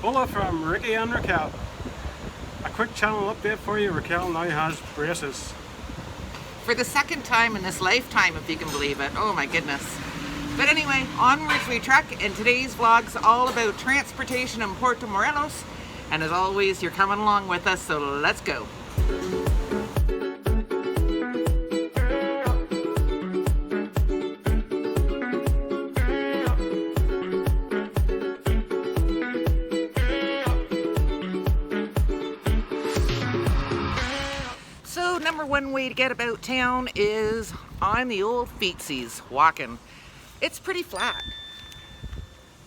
Hola from Ricky and Raquel. A quick channel update for you. Raquel now has braces. For the second time in this lifetime, if you can believe it. Oh my goodness. But anyway, onwards we trek, and today's vlog's all about transportation in Puerto Morelos. And as always, you're coming along with us, so let's go. So number one way to get about town is on the old feetsies, walking. It's pretty flat.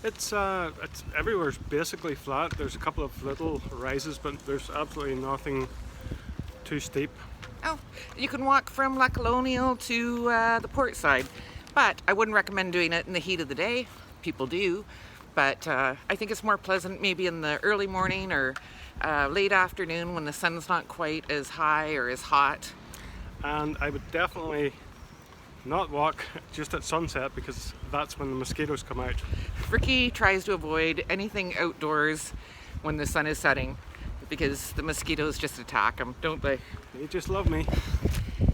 It's everywhere's basically flat. There's a couple of little rises, but there's absolutely nothing too steep. Oh, you can walk from La Colonial to the port side, but I wouldn't recommend doing it in the heat of the day. People do, but I think it's more pleasant maybe in the early morning or late afternoon when the sun's not quite as high or as hot. And I would definitely not walk just at sunset because that's when the mosquitoes come out. Ricky tries to avoid anything outdoors when the sun is setting because the mosquitoes just attack him, don't they? They just love me.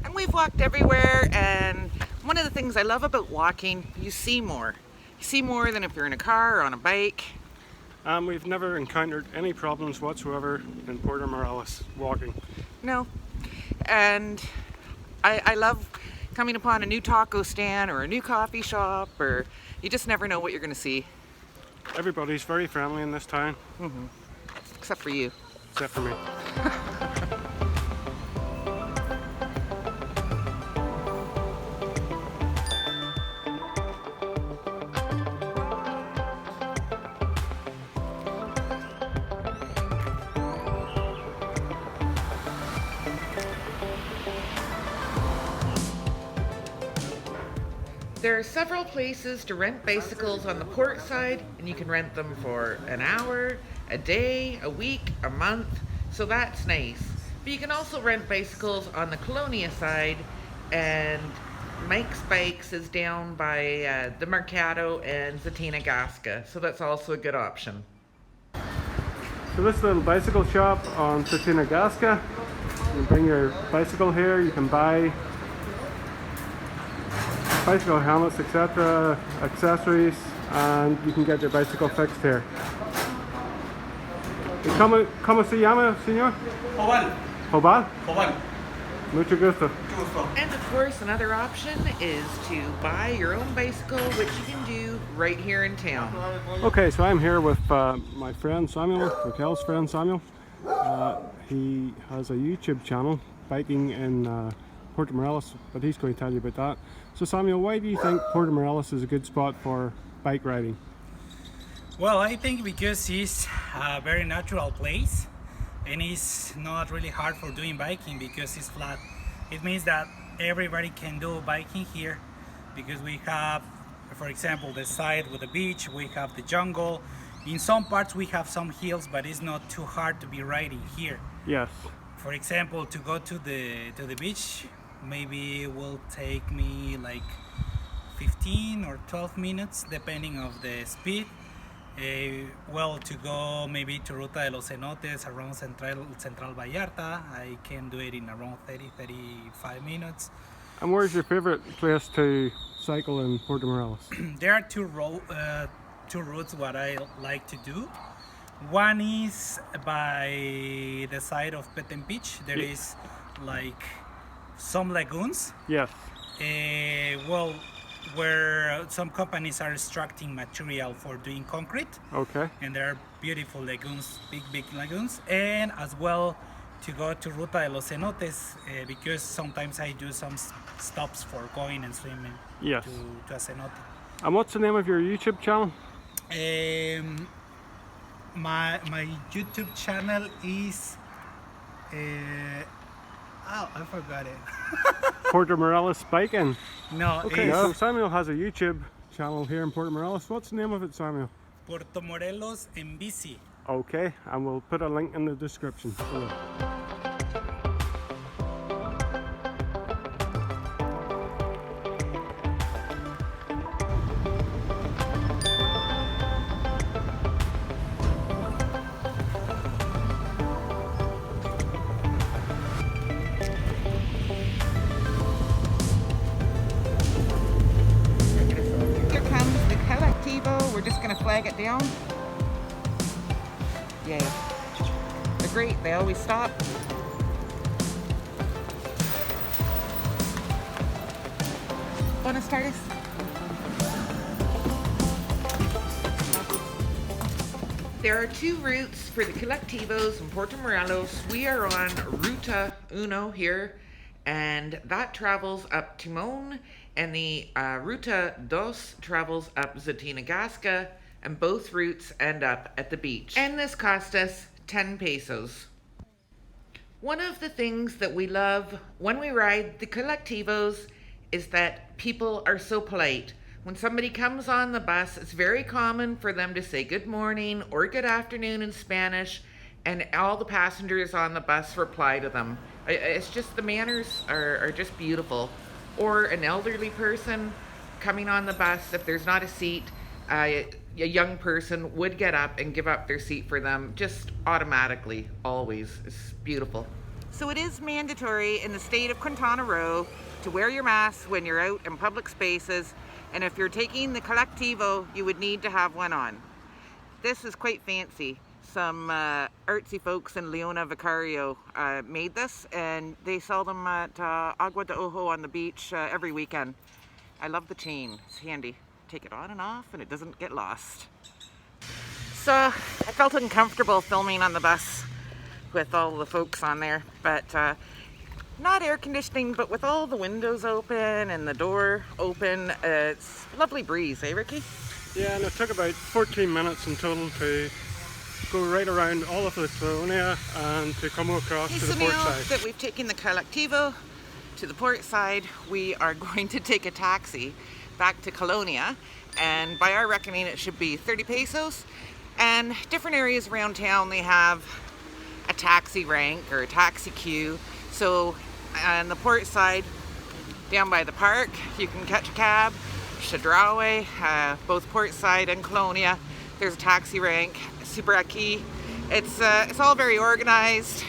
And we've walked everywhere, and one of the things I love about walking, you see more. You see more than if you're in a car or on a bike. We've never encountered any problems whatsoever in Puerto Morelos walking. No. And I love coming upon a new taco stand or a new coffee shop, or you just never know what you're going to see. Everybody's very friendly in this town. Except for you. Except for me. There are several places to rent bicycles on the port side, and you can rent them for an hour, a day, a week, a month, so that's nice. But you can also rent bicycles on the Colonia side, and Mike's Bikes is down by the Mercado and Zatina Gasca, so that's also a good option. So this little bicycle shop on Zatina Gasca, you can bring your bicycle here, you can buy bicycle helmets, etc., accessories, and you can get your bicycle fixed here. ¿Cómo se llama, señor? Jovan. Jovan? Jovan. Mucho gusto. And of course, another option is to buy your own bicycle, which you can do right here in town. Okay, so I'm here with my friend Samuel, Raquel's friend Samuel. He has a YouTube channel, biking in Puerto Morelos, but he's going to tell you about that. So Samuel, why do you think Puerto Morelos is a good spot for bike riding? Well, I think because it's a very natural place and it's not really hard for doing biking because it's flat. It means that everybody can do biking here because we have, for example, the side with the beach, we have the jungle. In some parts we have some hills, but it's not too hard to be riding here. Yes. For example, to go to the beach, maybe it will take me like 15 or 12 minutes depending of the speed. Well, to go maybe to Ruta de los Cenotes around Central Vallarta, I can do it in around 30-35 minutes. And where's your favorite place to cycle in Puerto Morelos? There are two routes what I like to do. One is by the side of Petén Beach. There is like some lagoons. Yes. Well, where some companies are extracting material for doing concrete. Okay. And there are beautiful lagoons, big lagoons. And as well to go to Ruta de los Cenotes because sometimes I do some stops for going and swimming. Yes. To a cenote. And what's the name of your YouTube channel? My YouTube channel is oh, I forgot it. Puerto Morelos Biking. No, Okay, it's so Samuel has a YouTube channel here in Puerto Morelos. What's the name of it, Samuel? Puerto Morelos en bici. Okay, and we'll put a link in the description below. down. Yay. They're great, they always stop. Buenas tardes. There are 2 routes for the Collectivos in Puerto Morelos. We are on Ruta Uno here, and that travels up Timon, and the Ruta Dos travels up Zatinagasca, and both routes end up at the beach. And this cost us 10 pesos. One of the things that we love when we ride the Collectivos is that people are so polite. When somebody comes on the bus, it's very common for them to say good morning or good afternoon in Spanish, and all the passengers on the bus reply to them. It's just, the manners are just beautiful. Or an elderly person coming on the bus, if there's not a seat, a young person would get up and give up their seat for them, just automatically, always. It's beautiful. So it is mandatory in the state of Quintana Roo to wear your mask when you're out in public spaces, and if you're taking the Collectivo, you would need to have one on. This is quite fancy. Some artsy folks in Leona Vicario made this, and they sell them at Agua de Ojo on the beach every weekend. I love the chain, it's handy. Take it on and off and it doesn't get lost. So I felt uncomfortable filming on the bus with all the folks on there, but not air conditioning, but with all the windows open and the door open, it's a lovely breeze, eh Ricky? Yeah, and it took about 14 minutes in total to go right around all of the Colonia and to come across to the port now side. that we've taken the Collectivo to the port side, we are going to take a taxi back to Colonia, and by our reckoning it should be 30 pesos. And different areas around town, they have a taxi rank or a taxi queue. So on the port side, down by the park, you can catch a cab. Chedraui, both port side and Colonia, there's a taxi rank. Super Aquí. It's all very organized,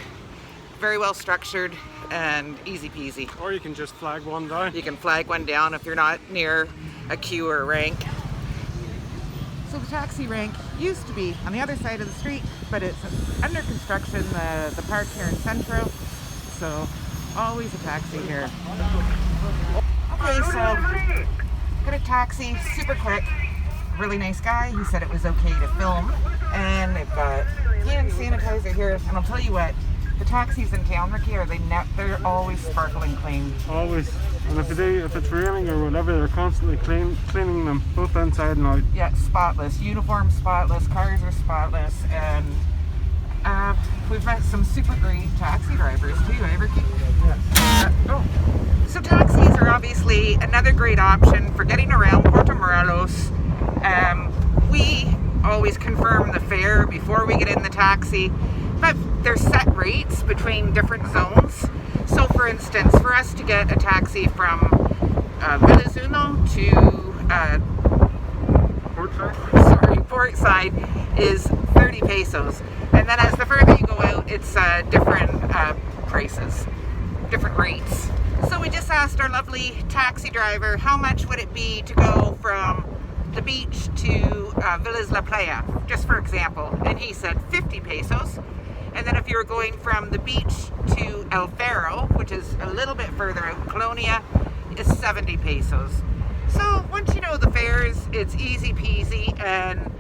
very well structured, and easy peasy. Or you can just flag one down. You can flag one down if you're not near a queue or a rank. So the taxi rank used to be on the other side of the street, but it's under construction, the park here in Centro, so always a taxi here. Okay, so got a taxi, super quick, really nice guy. He said it was okay to film, and they've got hand sanitizer here, and I'll tell you what, the taxis in town, Ricky, they're always sparkling clean. Always. And if it's raining or whatever, they're constantly cleaning them, both inside and out. Yeah, spotless. Uniform spotless, cars are spotless, and we've met some super great taxi drivers too, eh, Ricky? Yeah. So taxis are obviously another great option for getting around Puerto Morelos. We always confirm the fare before we get in the taxi, but there's set rates between different zones. So for instance, for us to get a taxi from Velazuno to port side is 30 pesos. And then as the further you go out, it's different prices, different rates. So we just asked our lovely taxi driver how much would it be to go from the beach to Villas La Playa, just for example, and he said 50 pesos. And then if you were going from the beach to El Faro, which is a little bit further out, Colonia, is 70 pesos. So once you know the fares, it's easy peasy, and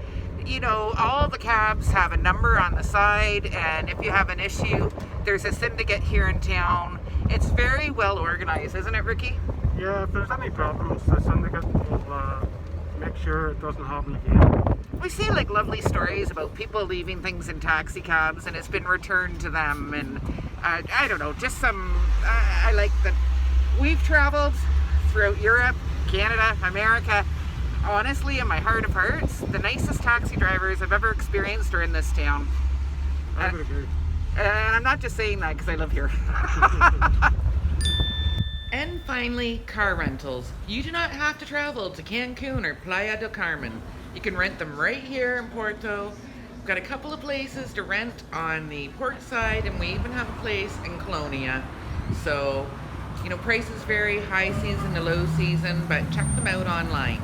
you know, all the cabs have a number on the side, and if you have an issue, there's a syndicate here in town. It's very well organized, isn't it, Ricky? Yeah, if there's any problems, the syndicate will make sure it doesn't happen again. We see like lovely stories about people leaving things in taxi cabs and it's been returned to them, and I don't know, just some, I like that we've traveled throughout Europe, Canada, America. Honestly, in my heart of hearts, the nicest taxi drivers I've ever experienced are in this town. I would agree. And I'm not just saying that because I live here. And finally, car rentals. You do not have to travel to Cancun or Playa del Carmen. You can rent them right here in Porto. We've got a couple of places to rent on the port side, and we even have a place in Colonia. So, you know, prices vary, high season to low season, but check them out online.